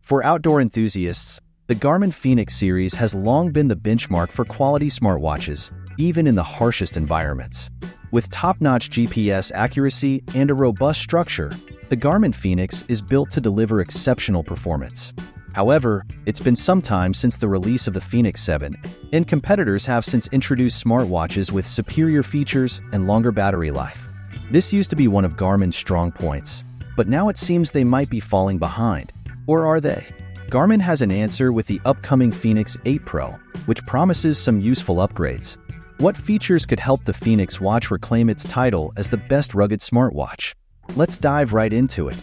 For outdoor enthusiasts, the Garmin Fenix series has long been the benchmark for quality smartwatches, even in the harshest environments. With top-notch GPS accuracy and a robust structure, the Garmin Fenix is built to deliver exceptional performance. However, it's been some time since the release of the Fenix 7, and competitors have since introduced smartwatches with superior features and longer battery life. This used to be one of Garmin's strong points, but now it seems they might be falling behind. Or are they? Garmin has an answer with the upcoming Fenix 8 Pro, which promises some useful upgrades. What features could help the Fenix watch reclaim its title as the best rugged smartwatch? Let's dive right into it.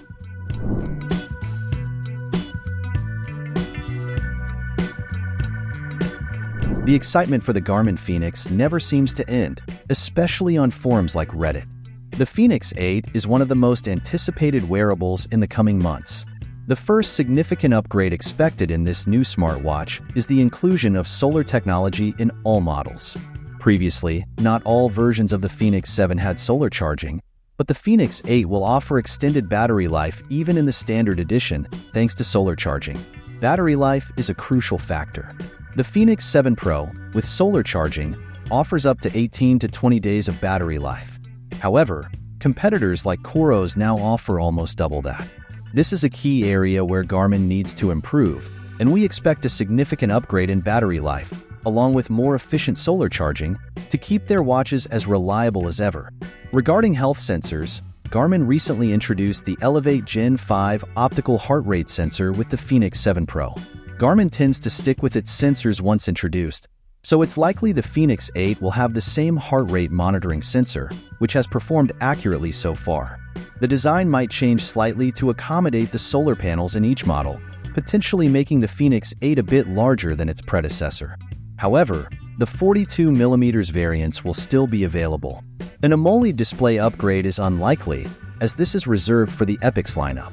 The excitement for the Garmin Fenix never seems to end, especially on forums like Reddit. The Fenix 8 is one of the most anticipated wearables in the coming months. The first significant upgrade expected in this new smartwatch is the inclusion of solar technology in all models. Previously, not all versions of the Fenix 7 had solar charging, but the Fenix 8 will offer extended battery life even in the standard edition thanks to solar charging. Battery life is a crucial factor. The Fenix 7 Pro, with solar charging, offers up to 18 to 20 days of battery life. However, competitors like Coros now offer almost double that. This is a key area where Garmin needs to improve, and we expect a significant upgrade in battery life, along with more efficient solar charging, to keep their watches as reliable as ever. Regarding health sensors, Garmin recently introduced the Elevate Gen 5 optical heart rate sensor with the Fenix 7 Pro. Garmin tends to stick with its sensors once introduced, so it's likely the Fenix 8 will have the same heart rate monitoring sensor, which has performed accurately so far. The design might change slightly to accommodate the solar panels in each model, potentially making the Fenix 8 a bit larger than its predecessor. However, the 42mm variants will still be available. An AMOLED display upgrade is unlikely, as this is reserved for the Epix lineup.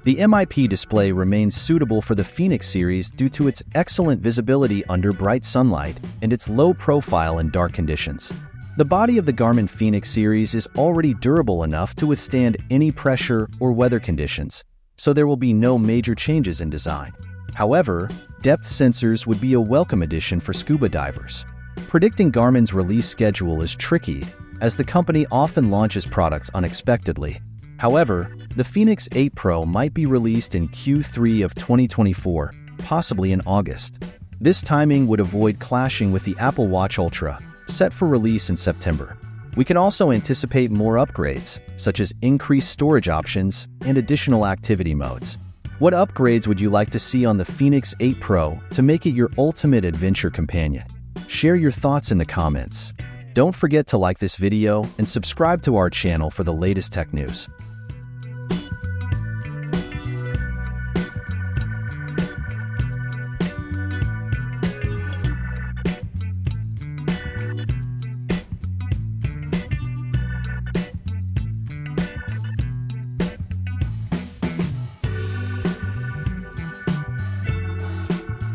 The MIP display remains suitable for the Fenix series due to its excellent visibility under bright sunlight and its low profile in dark conditions. The body of the Garmin Fenix series is already durable enough to withstand any pressure or weather conditions, so there will be no major changes in design. However, depth sensors would be a welcome addition for scuba divers. Predicting Garmin's release schedule is tricky, as the company often launches products unexpectedly. However, the Fenix 8 Pro might be released in Q3 of 2024, possibly in August. This timing would avoid clashing with the Apple Watch Ultra, set for release in September. We can also anticipate more upgrades, such as increased storage options and additional activity modes. What upgrades would you like to see on the Fenix 8 Pro to make it your ultimate adventure companion? Share your thoughts in the comments. Don't forget to like this video and subscribe to our channel for the latest tech news.